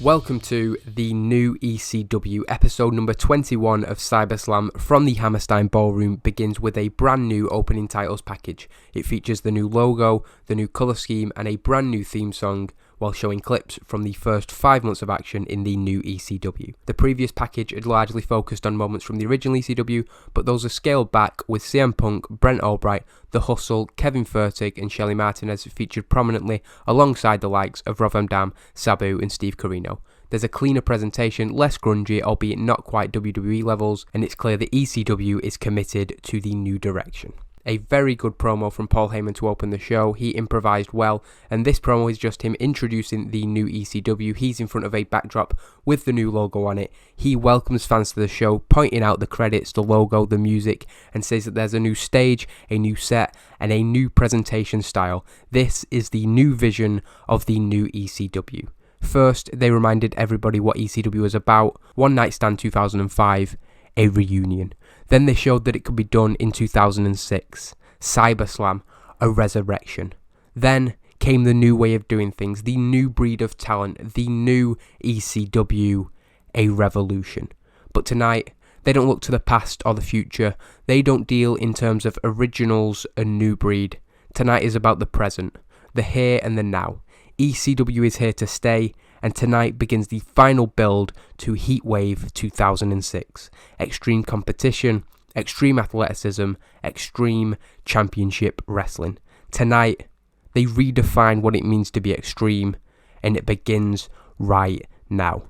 Welcome to the new ECW. Episode number 21 of CyberSlam from the Hammerstein Ballroom begins with a brand new opening titles package. It features the new logo, the new colour scheme and a brand new theme song, while showing clips from the first 5 months of action in the new ECW. The previous package had largely focused on moments from the original ECW, but those are scaled back with CM Punk, Brent Albright, The Hustle, Kevin Furtick and Shelly Martinez featured prominently alongside the likes of Revamped, Sabu and Steve Corino. There's a cleaner presentation, less grungy, albeit not quite WWE levels, and it's clear that ECW is committed to the new direction. A very good promo from Paul Heyman to open the show. He improvised well, and this promo is just him introducing the new ECW. He's in front of a backdrop with the new logo on it. He welcomes fans to the show, pointing out the credits, the logo, the music, and says that there's a new stage, a new set, and a new presentation style. This is the new vision of the new ECW. First, they reminded everybody what ECW was about. One Night Stand 2005, a reunion. Then they showed that it could be done in 2006. CyberSlam, a resurrection. Then came the new way of doing things, the new breed of talent, the new ECW, a revolution. But tonight, they don't look to the past or the future. They don't deal in terms of originals and new breed. Tonight is about the present, the here and the now. ECW is here to stay, and tonight begins the final build to Heatwave 2006. Extreme competition, extreme athleticism, extreme championship wrestling. Tonight, they redefine what it means to be extreme, and it begins right now.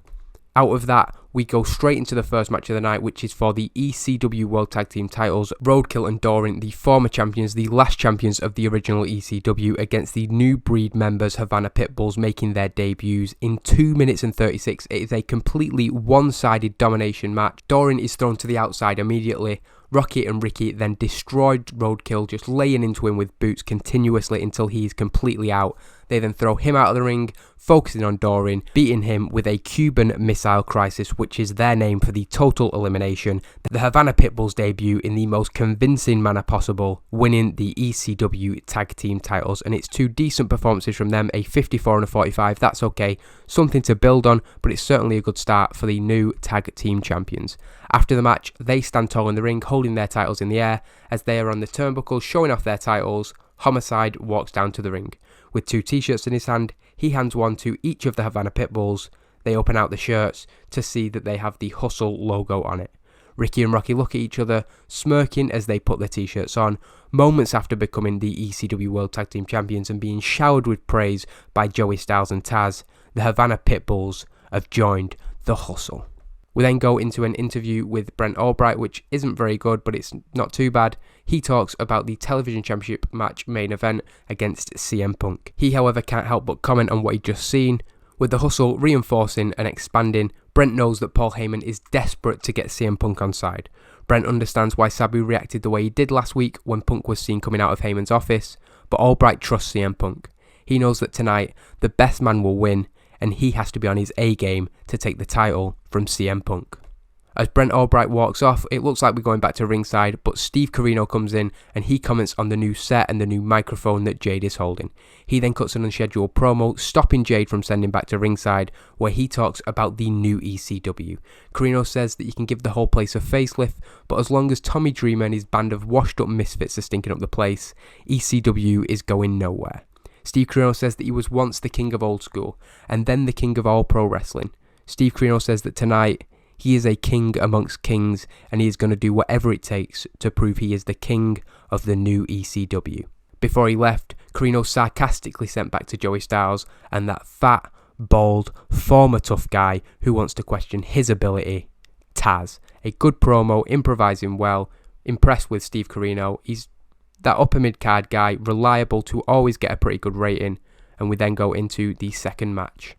Out of that, we go straight into the first match of the night, which is for the ECW World Tag Team titles. Roadkill and Doran, the former champions, the last champions of the original ECW, against the new breed members, Havana Pitbulls, making their debuts in 2 minutes and 36. It is a completely one-sided domination match. Doran is thrown to the outside immediately. Rocky and Ricky then destroyed Roadkill, just laying into him with boots continuously until he is completely out. They then throw him out of the ring, focusing on Doran, beating him with a Cuban Missile Crisis, which is their name for the total elimination. The Havana Pitbulls debut in the most convincing manner possible, winning the ECW Tag Team titles, and it's 2 decent performances from them, a 54 and a 45, that's okay, something to build on, but it's certainly a good start for the new Tag Team champions. After the match, they stand tall in the ring, holding their titles in the air. As they are on the turnbuckles showing off their titles, Homicide walks down to the ring. With 2 t-shirts in his hand, he hands one to each of the Havana Pitbulls. They open out the shirts to see that they have the Hustle logo on it. Ricky and Rocky look at each other, smirking as they put their t-shirts on, moments after becoming the ECW World Tag Team Champions and being showered with praise by Joey Styles and Taz. The Havana Pitbulls have joined the Hustle. We then go into an interview with Brent Albright, which isn't very good, but it's not too bad. He talks about the television championship match main event against CM Punk. He, however, can't help but comment on what he'd just seen. With the Hustle reinforcing and expanding, Brent knows that Paul Heyman is desperate to get CM Punk on side. Brent understands why Sabu reacted the way he did last week when Punk was seen coming out of Heyman's office, but Albright trusts CM Punk. He knows that tonight, the best man will win, and he has to be on his A game to take the title from CM Punk. As Brent Albright walks off, it looks like we're going back to ringside, but Steve Corino comes in and he comments on the new set and the new microphone that Jade is holding. He then cuts an unscheduled promo, stopping Jade from sending back to ringside, where he talks about the new ECW. Corino says that you can give the whole place a facelift, but as long as Tommy Dreamer and his band of washed up misfits are stinking up the place, ECW is going nowhere. Steve Corino says that he was once the king of old school, and then the king of all pro wrestling. Steve Corino says that tonight, he is a king amongst kings, and he is going to do whatever it takes to prove he is the king of the new ECW. Before he left, Corino sarcastically sent back to Joey Styles and that fat, bald, former tough guy who wants to question his ability, Taz. A good promo, improvising well, impressed with Steve Corino. He's that upper mid-card guy, reliable to always get a pretty good rating, and we then go into the second match.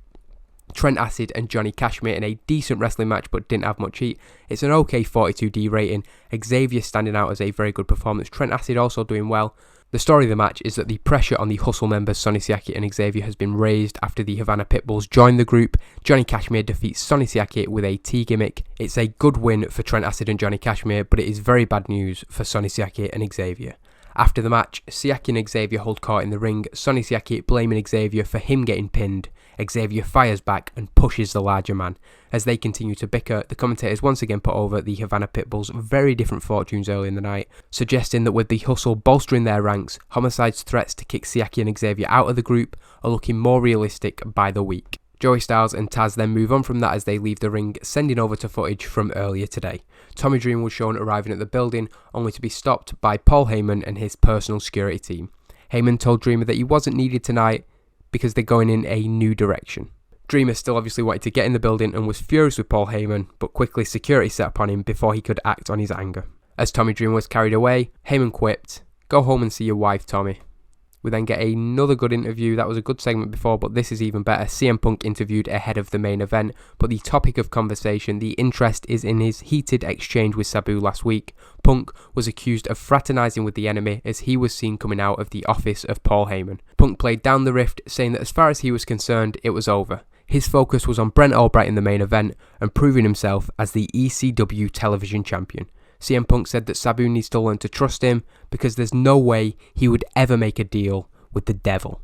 Trent Acid and Johnny Cashmere in a decent wrestling match but didn't have much heat. It's an okay 42D rating. Xavier standing out as a very good performance. Trent Acid also doing well. The story of the match is that the pressure on the Hustle members Sonny, Siaki and Xavier has been raised after the Havana Pitbulls join the group. Johnny Cashmere defeats Sonny Siaki with a T gimmick. It's a good win for Trent Acid and Johnny Cashmere, but it is very bad news for Sonny Siaki and Xavier. After the match, Siaki and Xavier hold court in the ring, Sonny Siaki blaming Xavier for him getting pinned. Xavier fires back and pushes the larger man. As they continue to bicker, the commentators once again put over the Havana Pitbulls' very different fortunes early in the night, suggesting that with the Hustle bolstering their ranks, Homicide's threats to kick Siaki and Xavier out of the group are looking more realistic by the week. Joey Styles and Taz then move on from that as they leave the ring, sending over to footage from earlier today. Tommy Dreamer was shown arriving at the building, only to be stopped by Paul Heyman and his personal security team. Heyman told Dreamer that he wasn't needed tonight because they're going in a new direction. Dreamer still obviously wanted to get in the building and was furious with Paul Heyman, but quickly security set upon him before he could act on his anger. As Tommy Dreamer was carried away, Heyman quipped, "Go home and see your wife, Tommy." We then get another good interview. That was a good segment before, but this is even better. CM Punk interviewed ahead of the main event, but the topic of conversation, the interest, is in his heated exchange with Sabu last week. Punk was accused of fraternising with the enemy as he was seen coming out of the office of Paul Heyman. Punk played down the rift, saying that as far as he was concerned, it was over. His focus was on Brent Albright in the main event and proving himself as the ECW television champion. CM Punk said that Sabu needs to learn to trust him because there's no way he would ever make a deal with the devil.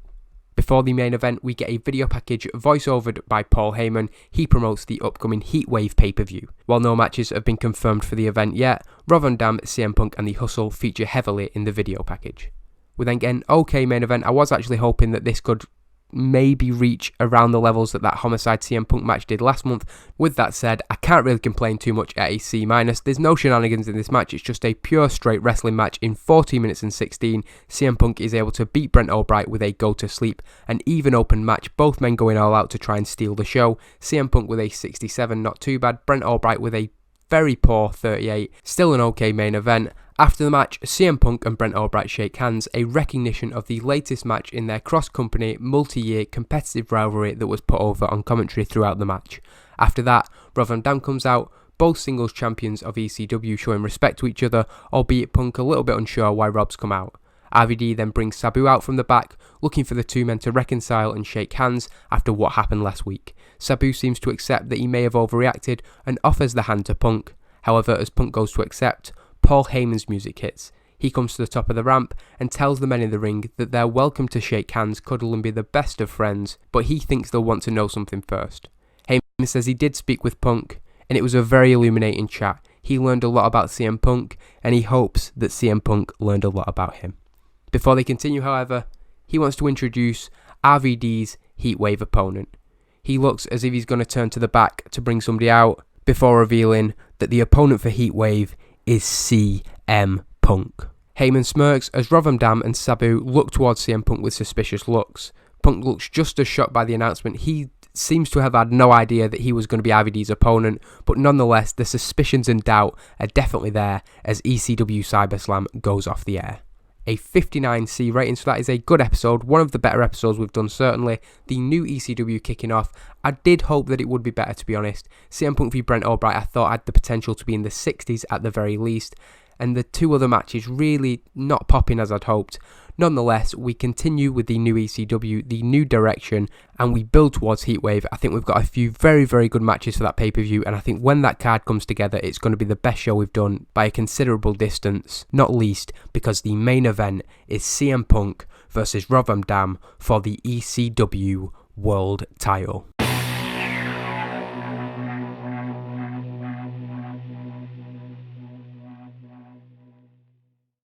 Before the main event, we get a video package voiceovered by Paul Heyman. He promotes the upcoming Heatwave pay-per-view. While no matches have been confirmed for the event yet, Rob Van Dam, CM Punk and The Hustle feature heavily in the video package. We then get an okay main event. I was actually hoping that this could maybe reach around the levels that Homicide CM Punk match did last month. With that said, I can't really complain too much at a C-. There's no shenanigans in this match, it's just a pure straight wrestling match. In 14 minutes and 16, CM Punk is able to beat Brent Albright with a go to sleep, an even open match, both men going all out to try and steal the show. CM Punk with a 67, not too bad. Brent Albright with a very poor 38, still an okay main event. After the match, CM Punk and Brent Albright shake hands, a recognition of the latest match in their cross-company, multi-year competitive rivalry that was put over on commentary throughout the match. After that, Rob Van Dam comes out, both singles champions of ECW showing respect to each other, albeit Punk a little bit unsure why Rob's come out. RVD then brings Sabu out from the back, looking for the two men to reconcile and shake hands after what happened last week. Sabu seems to accept that he may have overreacted and offers the hand to Punk. However, as Punk goes to accept, Paul Heyman's music hits. He comes to the top of the ramp and tells the men in the ring that they're welcome to shake hands, cuddle and be the best of friends, but he thinks they'll want to know something first. Heyman says he did speak with Punk, and it was a very illuminating chat. He learned a lot about CM Punk, and he hopes that CM Punk learned a lot about him. Before they continue, however, he wants to introduce RVD's Heatwave opponent. He looks as if he's going to turn to the back to bring somebody out, before revealing that the opponent for Heatwave is CM Punk. Heyman smirks as Rob Van Dam and Sabu look towards CM Punk with suspicious looks. Punk looks just as shocked by the announcement. He seems to have had no idea that he was going to be RVD's opponent, but nonetheless, the suspicions and doubt are definitely there as ECW CyberSlam goes off the air. A 59C rating, so that is a good episode, one of the better episodes we've done certainly. The new ECW kicking off. I did hope that it would be better, to be honest. CM Punk v Brent Albright I thought had the potential to be in the 60s at the very least, and the two other matches really not popping as I'd hoped. Nonetheless, we continue with the new ECW, the new direction, and we build towards Heatwave. I think we've got a few very, very good matches for that pay-per-view, and I think when that card comes together, it's going to be the best show we've done by a considerable distance, not least because the main event is CM Punk versus Rob Van Dam for the ECW World title.